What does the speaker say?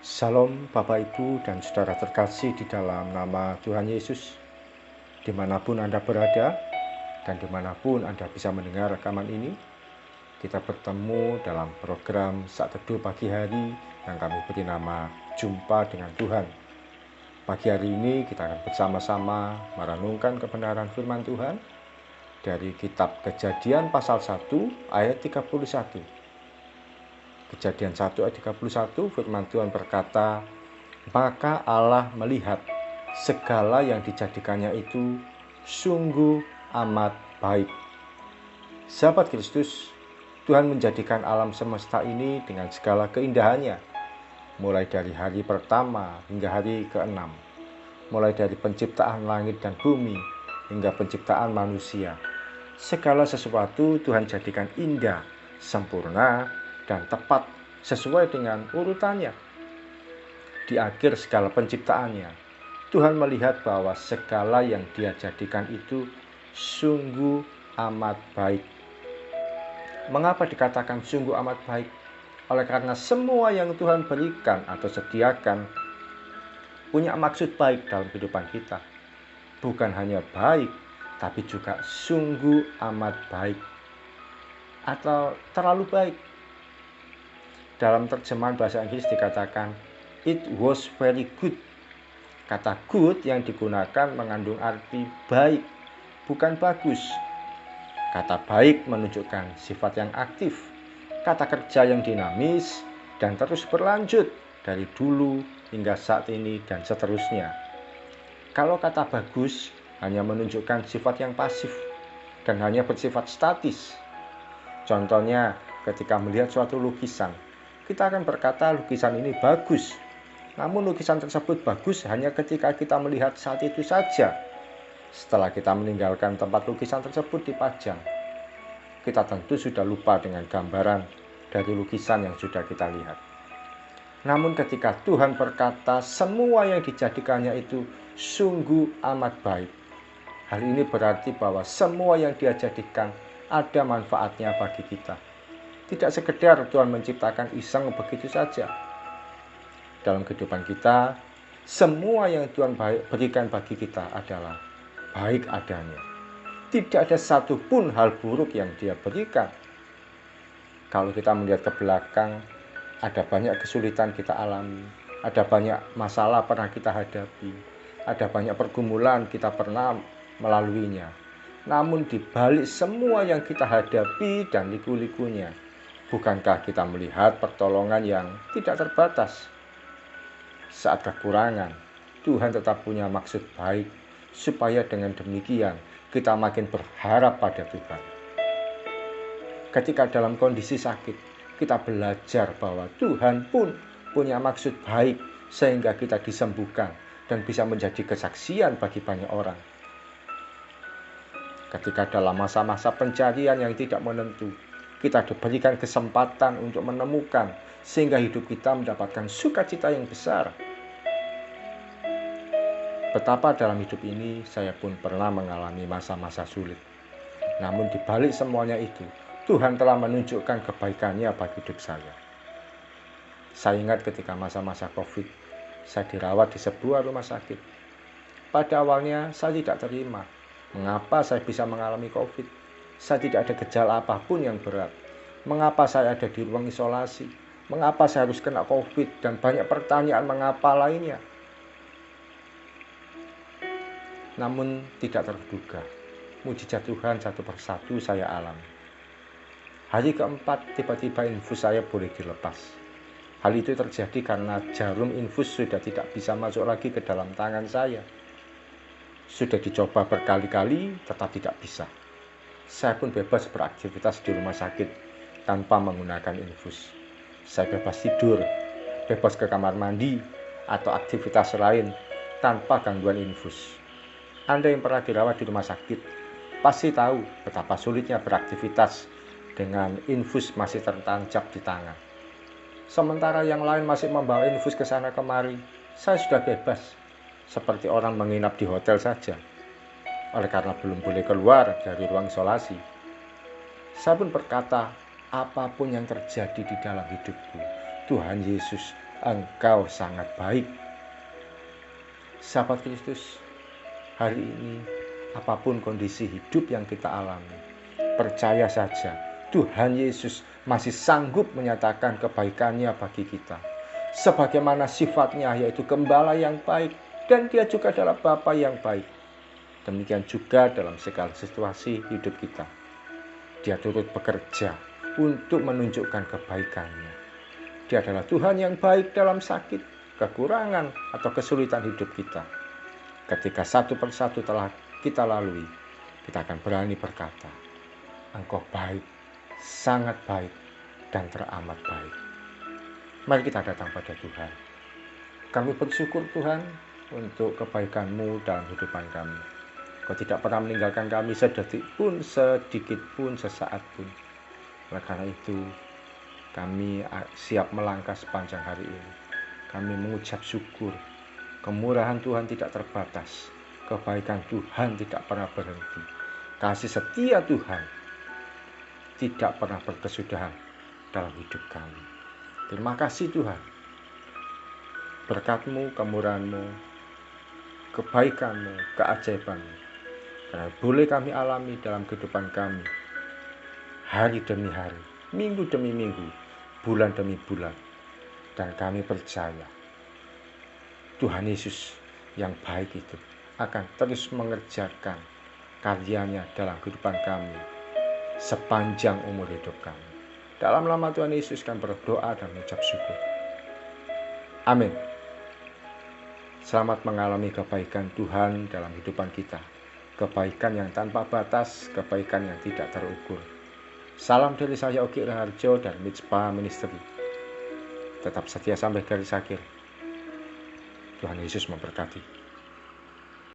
Salam Bapak Ibu dan Saudara terkasih di dalam nama Tuhan Yesus. Dimanapun Anda berada dan dimanapun Anda bisa mendengar rekaman ini, kita bertemu dalam program Saat Teduh Pagi Hari yang kami beri nama Jumpa dengan Tuhan. Pagi hari ini kita akan bersama-sama merenungkan kebenaran firman Tuhan dari kitab Kejadian pasal 1 ayat 31. Kejadian 1 ayat 31, firman Tuhan berkata, "Maka Allah melihat segala yang dijadikannya itu sungguh amat baik." Sahabat Kristus, Tuhan menjadikan alam semesta ini dengan segala keindahannya, mulai dari hari pertama hingga hari ke-6, mulai dari penciptaan langit dan bumi hingga penciptaan manusia. Segala sesuatu Tuhan jadikan indah, sempurna, dan tepat sesuai dengan urutannya. Di akhir segala penciptaannya, Tuhan melihat bahwa segala yang Dia jadikan itu sungguh amat baik. Mengapa dikatakan sungguh amat baik? Oleh karena semua yang Tuhan berikan atau sediakan punya maksud baik dalam kehidupan kita. Bukan hanya baik, tapi juga sungguh amat baik atau terlalu baik. Dalam terjemahan bahasa Inggris dikatakan it was very good. Kata good yang digunakan mengandung arti baik, bukan bagus. Kata baik menunjukkan sifat yang aktif, kata kerja yang dinamis dan terus berlanjut dari dulu hingga saat ini dan seterusnya. Kalau kata bagus hanya menunjukkan sifat yang pasif dan hanya bersifat statis. Contohnya ketika melihat suatu lukisan, kita akan berkata lukisan ini bagus. Namun lukisan tersebut bagus hanya ketika kita melihat saat itu saja. Setelah kita meninggalkan tempat lukisan tersebut dipajang, kita tentu sudah lupa dengan gambaran dari lukisan yang sudah kita lihat. Namun ketika Tuhan berkata semua yang dijadikannya itu sungguh amat baik, hal ini berarti bahwa semua yang Dia jadikan ada manfaatnya bagi kita. Tidak sekedar Tuhan menciptakan iseng begitu saja. Dalam kehidupan kita, semua yang Tuhan berikan bagi kita adalah baik adanya. Tidak ada satupun hal buruk yang Dia berikan. Kalau kita melihat ke belakang, ada banyak kesulitan kita alami, ada banyak masalah pernah kita hadapi, ada banyak pergumulan kita pernah melaluinya. Namun di balik semua yang kita hadapi dan liku-likunya, bukankah kita melihat pertolongan yang tidak terbatas? Saat kekurangan, Tuhan tetap punya maksud baik, supaya dengan demikian kita makin berharap pada Tuhan. Ketika dalam kondisi sakit, kita belajar bahwa Tuhan pun punya maksud baik, sehingga kita disembuhkan dan bisa menjadi kesaksian bagi banyak orang. Ketika dalam masa-masa pencarian yang tidak menentu, kita diberikan kesempatan untuk menemukan sehingga hidup kita mendapatkan sukacita yang besar. Betapa dalam hidup ini saya pun pernah mengalami masa-masa sulit. Namun di balik semuanya itu, Tuhan telah menunjukkan kebaikannya bagi hidup saya. Saya ingat ketika masa-masa COVID, saya dirawat di sebuah rumah sakit. Pada awalnya saya tidak terima. Mengapa saya bisa mengalami COVID? Saya tidak ada gejala apapun yang berat. Mengapa saya ada di ruang isolasi? Mengapa saya harus kena COVID? Dan banyak pertanyaan mengapa lainnya. Namun tidak terduga, mujizat Tuhan satu persatu saya alami. Hari keempat tiba-tiba infus saya boleh dilepas. Hal itu terjadi karena jarum infus sudah tidak bisa masuk lagi ke dalam tangan saya. Sudah dicoba berkali-kali, tetap tidak bisa. Saya pun bebas beraktivitas di rumah sakit tanpa menggunakan infus. Saya bebas tidur, bebas ke kamar mandi, atau aktivitas lain tanpa gangguan infus. Anda yang pernah dirawat di rumah sakit pasti tahu betapa sulitnya beraktivitas dengan infus masih tertancap di tangan. Sementara yang lain masih membawa infus ke sana kemari, saya sudah bebas, seperti orang menginap di hotel saja. Oleh karena belum boleh keluar dari ruang isolasi, saya pun berkata, apapun yang terjadi di dalam hidupku, Tuhan Yesus Engkau sangat baik. Sahabat Kristus, hari ini apapun kondisi hidup yang kita alami, percaya saja Tuhan Yesus masih sanggup menyatakan kebaikannya bagi kita. Sebagaimana sifatnya, yaitu gembala yang baik, dan dia juga adalah Bapa yang baik. Demikian juga dalam segala situasi hidup kita. Dia turut bekerja untuk menunjukkan kebaikannya. Dia adalah Tuhan yang baik dalam sakit, kekurangan, atau kesulitan hidup kita. Ketika satu persatu telah kita lalui, kita akan berani berkata, Engkau baik, sangat baik, dan teramat baik. Mari kita datang pada Tuhan. Kami bersyukur Tuhan untuk kebaikan-Mu dalam kehidupan kami. Kau tidak pernah meninggalkan kami sedetik pun, sedikit pun, sesaat pun. Oleh karena itu, kami siap melangkah sepanjang hari ini. Kami mengucap syukur. Kemurahan Tuhan tidak terbatas. Kebaikan Tuhan tidak pernah berhenti. Kasih setia Tuhan tidak pernah berkesudahan dalam hidup kami. Terima kasih Tuhan. Berkat-Mu, kemurahan-Mu, kebaikan-Mu, keajaiban-Mu, karena boleh kami alami dalam kehidupan kami, hari demi hari, minggu demi minggu, bulan demi bulan. Dan kami percaya Tuhan Yesus yang baik itu akan terus mengerjakan karyanya dalam kehidupan kami sepanjang umur hidup kami. Dalam nama Tuhan Yesus kami berdoa dan mengucap syukur. Amin. Selamat mengalami kebaikan Tuhan dalam kehidupan kita. Kebaikan yang tanpa batas, kebaikan yang tidak terukur. Salam dari saya Ogi Raharjo dan Mitspa Ministry. Tetap setia sampai garis akhir. Tuhan Yesus memberkati.